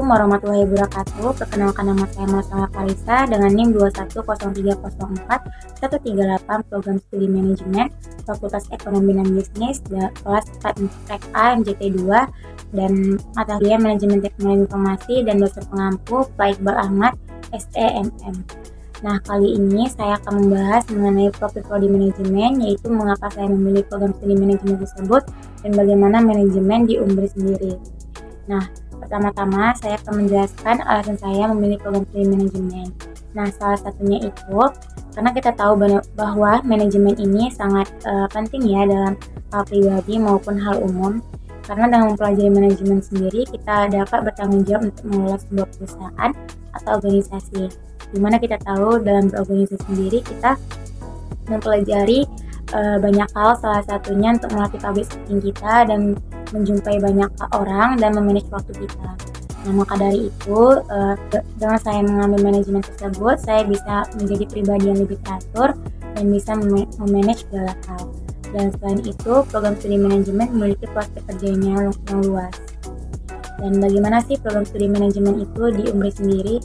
Assalamualaikum warahmatullahi wabarakatuh. Perkenalkan, nama saya Marcella Clarissa dengan NIM 210304138, Program Studi Manajemen, Fakultas Ekonomi dan Bisnis, kelas 4 Track A MJT 2, dan mata kuliah Manajemen Teknologi Informasi, dan dosen pengampu Pak Iqbal Ahmad, SEMM. Nah, kali ini saya akan membahas mengenai profil prodi manajemen, yaitu mengapa saya memilih program studi manajemen tersebut dan bagaimana manajemen di UNBRI sendiri. Nah, pertama-tama saya akan menjelaskan alasan saya memilih program studi manajemen. Nah, salah satunya itu karena kita tahu bahwa manajemen ini sangat penting ya dalam hal pribadi maupun hal umum. Karena dengan mempelajari manajemen sendiri, kita dapat bertanggung jawab untuk mengelola sebuah perusahaan atau organisasi. Dimana kita tahu dalam berorganisasi sendiri kita mempelajari banyak hal, salah satunya untuk melatih public speaking kita dan menjumpai banyak orang dan memanage waktu kita. Nah, maka dari itu dengan saya mengambil manajemen tersebut, saya bisa menjadi pribadi yang lebih teratur dan bisa memanage segala hal. Dan selain itu, program studi manajemen memiliki prospek kerjanya yang luas. Dan bagaimana sih program studi manajemen itu di UNBRI sendiri?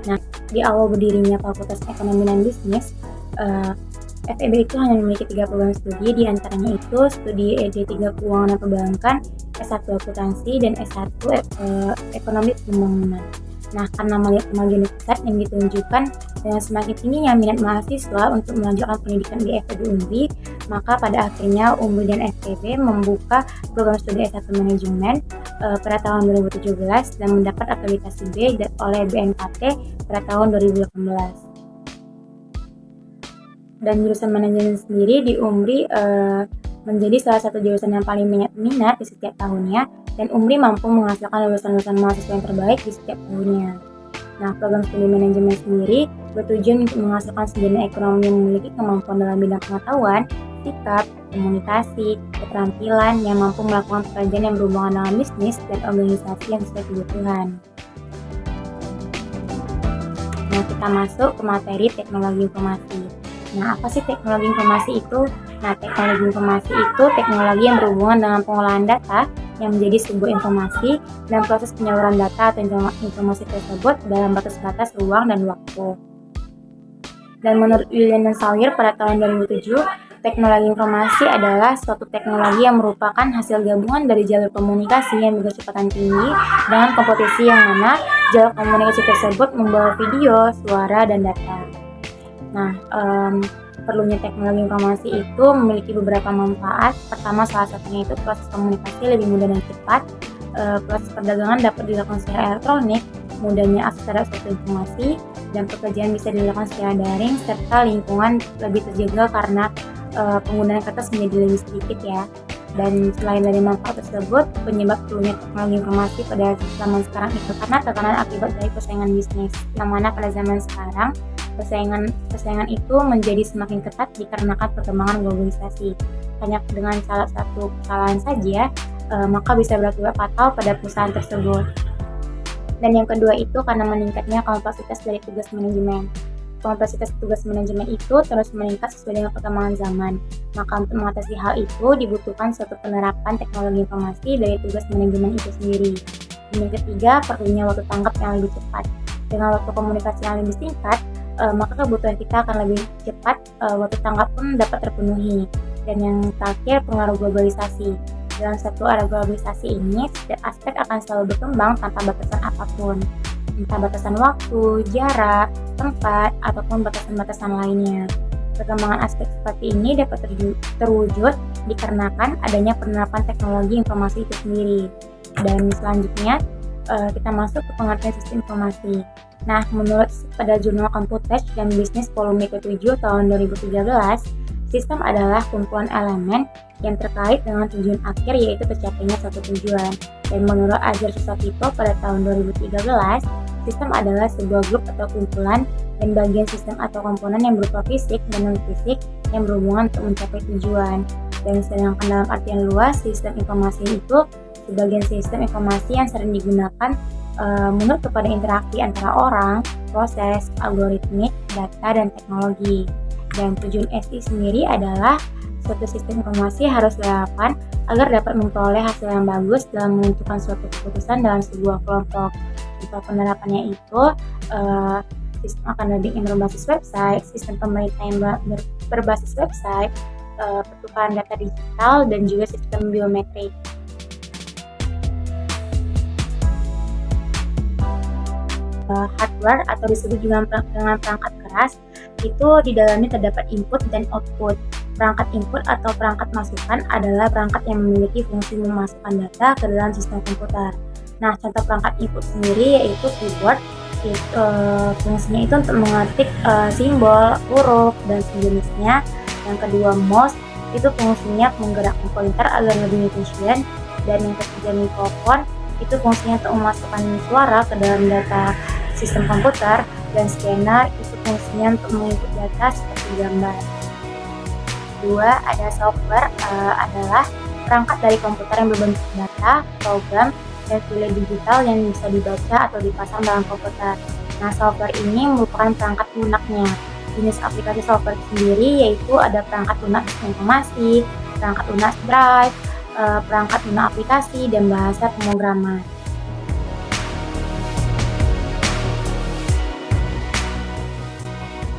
Nah, di awal berdirinya Fakultas Ekonomi dan Bisnis, FEB itu hanya memiliki 3 program studi, di antaranya itu studi ED3 Keuangan dan Perbankan, S1 Akuntansi, dan S1 Ekonomi Pembangunan. Nah, karena melihat kemajuan pesat yang ditunjukkan dengan semakin tingginya minat mahasiswa untuk melanjutkan pendidikan di FEB UNBRI, maka pada akhirnya UNBRI dan FEB membuka program studi S1 Manajemen pada tahun 2017 dan mendapat akreditasi B oleh BNKT pada tahun 2018. Dan jurusan manajemen sendiri di UNBRI menjadi salah satu jurusan yang paling banyak minat di setiap tahunnya, dan UNBRI mampu menghasilkan lulusan-lulusan mahasiswa yang terbaik di setiap tahunnya. Nah, program studi manajemen sendiri bertujuan untuk menghasilkan sarjana ekonomi yang memiliki kemampuan dalam bidang pengetahuan, sikap, komunikasi, keterampilan yang mampu melakukan pekerjaan yang berhubungan dengan bisnis dan organisasi yang sesuai kebutuhan. Nah, kita masuk ke materi teknologi informasi. Nah, apa sih teknologi informasi itu? Nah, teknologi informasi itu teknologi yang berhubungan dengan pengolahan data yang menjadi sebuah informasi dan proses penyaluran data atau informasi tersebut dalam batas-batas ruang dan waktu. Dan menurut William dan Sawyer pada tahun 2007, teknologi informasi adalah suatu teknologi yang merupakan hasil gabungan dari jalur komunikasi yang berkecepatan tinggi dengan komputasi yang mana jalur komunikasi tersebut membawa video, suara, dan data. Nah, perlunya teknologi informasi itu memiliki beberapa manfaat. Pertama, salah satunya itu proses komunikasi lebih mudah dan cepat. Proses perdagangan dapat dilakukan secara elektronik, mudahnya akses terhadap suatu informasi, dan pekerjaan bisa dilakukan secara daring, serta lingkungan lebih terjaga karena penggunaan kertas menjadi lebih sedikit ya. Dan selain dari manfaat tersebut, penyebab perlunya teknologi informasi pada zaman sekarang itu karena tekanan akibat dari persaingan bisnis, yang mana pada zaman sekarang persaingan itu menjadi semakin ketat dikarenakan perkembangan globalisasi. Hanya dengan salah satu kesalahan saja, maka bisa berakibat fatal pada perusahaan tersebut. Dan yang kedua itu karena meningkatnya kompleksitas dari tugas manajemen. Kompleksitas tugas manajemen itu terus meningkat sesuai dengan perkembangan zaman. Maka untuk mengatasi hal itu dibutuhkan suatu penerapan teknologi informasi dari tugas manajemen itu sendiri. Dan yang ketiga, perlunya waktu tanggap yang lebih cepat. Dengan waktu komunikasi yang lebih singkat, maka kebutuhan kita akan lebih cepat, waktu tanggap pun dapat terpenuhi. Dan yang terakhir, pengaruh globalisasi. Dalam satu era globalisasi ini, setiap aspek akan selalu berkembang tanpa batasan apapun, entah batasan waktu, jarak, tempat, ataupun batasan-batasan lainnya. Perkembangan aspek seperti ini dapat terwujud dikarenakan adanya penerapan teknologi informasi itu sendiri. Dan selanjutnya, kita masuk ke pengertian sistem informasi. Nah, menurut pada jurnal Computex dan Bisnis volume ke-7 tahun 2013, sistem adalah kumpulan elemen yang terkait dengan tujuan akhir, yaitu tercapainya suatu tujuan. Dan menurut Azar Susatito pada tahun 2013, sistem adalah sebuah grup atau kumpulan dan bagian sistem atau komponen yang berupa fisik dan non-fisik yang berhubungan untuk mencapai tujuan. Dan sedangkan dalam artian luas, sistem informasi itu sebagian sistem informasi yang sering digunakan menurut kepada interaksi antara orang, proses, algoritmik, data, dan teknologi. Dan tujuan SI sendiri adalah suatu sistem informasi harus relevan agar dapat memperoleh hasil yang bagus dalam menentukan suatu keputusan dalam sebuah kelompok. Untuk penerapannya itu sistem akademik yang berbasis website, sistem pemerintah yang berbasis website, pertukaran data digital, dan juga sistem biometrik. Hardware atau disebut juga dengan perangkat keras itu di dalamnya terdapat input dan output. Perangkat input atau perangkat masukan adalah perangkat yang memiliki fungsi memasukkan data ke dalam sistem komputer. Nah, contoh perangkat input sendiri yaitu keyboard. Fungsinya itu untuk mengetik simbol, huruf, dan sejenisnya. Yang kedua, mouse itu fungsinya menggerakkan pointer agar lebih efisien. Dan yang ketiga, mikrofon itu fungsinya untuk memasukkan suara ke dalam data sistem komputer. Dan scanner itu fungsinya untuk menginput data seperti gambar. Kedua, ada software adalah perangkat dari komputer yang berbentuk data, program, dan file digital yang bisa dibaca atau dipasang dalam komputer. Nah, software ini merupakan perangkat lunaknya. Jenis aplikasi software sendiri yaitu ada perangkat lunak informasi, perangkat lunak drive, perangkat lunak aplikasi, dan bahasa pemrograman.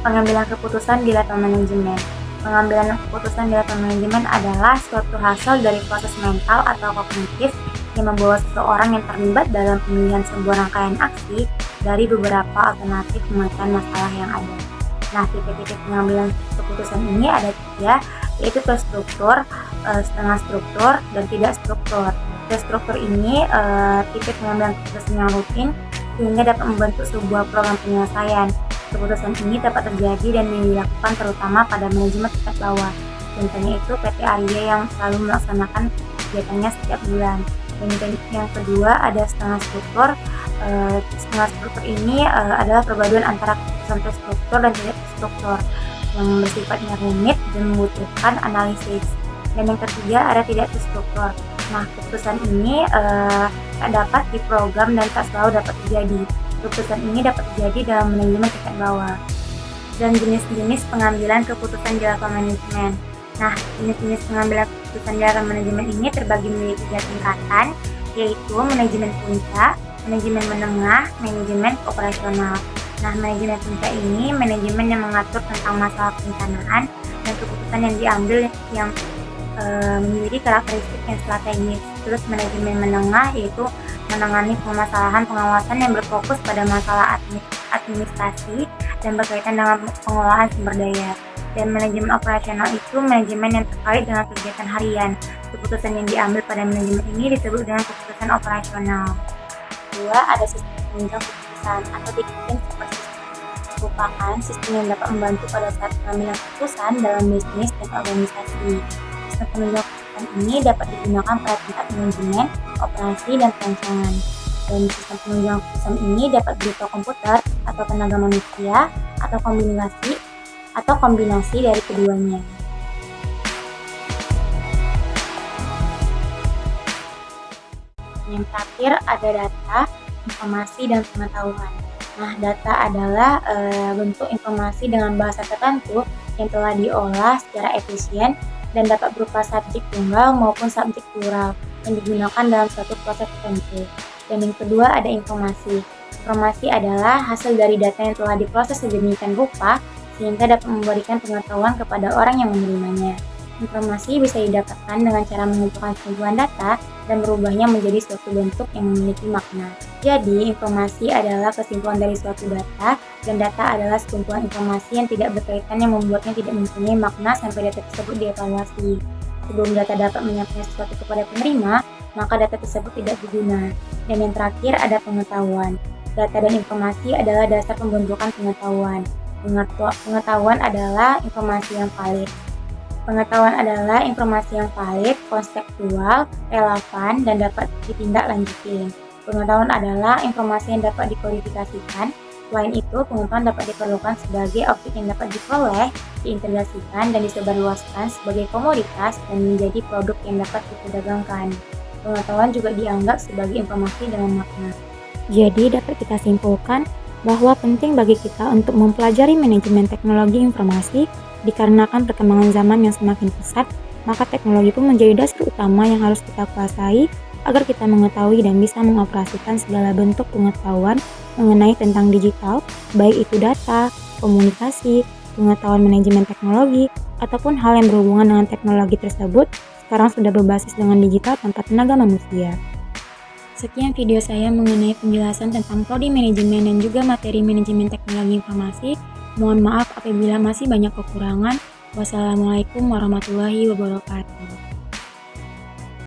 Pengambilan keputusan di level manajemen. Pengambilan keputusan di level manajemen adalah suatu hasil dari proses mental atau kognitif yang membawa seseorang yang terlibat dalam pemilihan sebuah rangkaian aksi dari beberapa alternatif pemecahan masalah yang ada. Nah, tipe-tipe pengambilan keputusan ini ada 3, yaitu terstruktur, setengah struktur, dan tidak struktur. Terstruktur ini tipe pengambilan keputusan yang rutin sehingga dapat membentuk sebuah program penyelesaian. Keputusan ini dapat terjadi dan dilakukan terutama pada manajemen tingkat bawah. Contohnya itu PT Arya yang selalu melaksanakan kegiatannya setiap bulan. Dan yang kedua ada setengah struktur. Setengah struktur ini adalah perpaduan antara keputusan terstruktur dan tidak terstruktur yang bersifatnya rumit dan membutuhkan analisis. Dan yang ketiga ada tidak terstruktur. Nah, keputusan ini dapat diprogram dan tak selalu dapat terjadi. Keputusan ini dapat terjadi dalam manajemen tingkat bawah. Dan jenis-jenis pengambilan keputusan di level manajemen. Nah, jenis-jenis pengambilan keputusan di level manajemen ini terbagi menjadi 3 tingkatan, yaitu manajemen puncak, manajemen menengah, manajemen operasional. Nah, manajemen puncak ini manajemen yang mengatur tentang masalah perencanaan dan keputusan yang diambil yang memiliki karakteristik yang strategis. Terus manajemen menengah yaitu menangani permasalahan pengawasan yang berfokus pada masalah administrasi dan berkaitan dengan pengelolaan sumber daya. Dan manajemen operasional itu manajemen yang terkait dengan kegiatan harian. Keputusan yang diambil pada manajemen ini disebut dengan keputusan operasional. Kedua, ada sistem penunjang keputusan atau dikenal seperti merupakan sistem yang dapat membantu pada saat pengambilan keputusan dalam bisnis dan organisasi. Sistem penunjang keputusan ini dapat digunakan pada tingkat manajemen, operasi, dan perancangan. Dan sistem penunjang keputusan ini dapat berupa komputer atau tenaga manusia atau kombinasi dari keduanya. Yang terakhir ada data, informasi, dan pengetahuan. Nah, data adalah bentuk informasi dengan bahasa tertentu yang telah diolah secara efisien dan dapat berupa subjek tunggal maupun subjek plural yang digunakan dalam suatu proses tertentu. Dan yang kedua ada informasi. Informasi adalah hasil dari data yang telah diproses sedemikian rupa sehingga dapat memberikan pengetahuan kepada orang yang menerimanya. Informasi bisa didapatkan dengan cara mengumpulkan sekumpulan data dan merubahnya menjadi suatu bentuk yang memiliki makna. Jadi, informasi adalah kesimpulan dari suatu data, dan data adalah sekumpulan informasi yang tidak berkaitan yang membuatnya tidak mempunyai makna sampai data tersebut dievaluasi. Sebelum data dapat menyampaikan sesuatu kepada penerima, maka data tersebut tidak berguna. Dan yang terakhir ada pengetahuan. Data dan informasi adalah dasar pembentukan pengetahuan. Pengetahuan adalah informasi yang valid. Pengetahuan adalah informasi yang valid, konseptual, relevan, dan dapat ditindaklanjuti. Pengetahuan adalah informasi yang dapat dikodifikasikan. Selain itu, pengetahuan dapat diperlukan sebagai objek yang dapat diperoleh, diintegrasikan, dan disebarluaskan sebagai komoditas dan menjadi produk yang dapat diperdagangkan. Pengetahuan juga dianggap sebagai informasi dengan makna. Jadi, dapat kita simpulkan bahwa penting bagi kita untuk mempelajari manajemen teknologi informasi dikarenakan perkembangan zaman yang semakin pesat, maka teknologi pun menjadi dasar utama yang harus kita kuasai agar kita mengetahui dan bisa mengoperasikan segala bentuk pengetahuan mengenai tentang digital, baik itu data, komunikasi, pengetahuan manajemen teknologi, ataupun hal yang berhubungan dengan teknologi tersebut sekarang sudah berbasis dengan digital tanpa tenaga manusia. Sekian video saya mengenai penjelasan tentang prodi manajemen dan juga materi manajemen teknologi informasi. Mohon maaf apabila masih banyak kekurangan. Wassalamualaikum warahmatullahi wabarakatuh.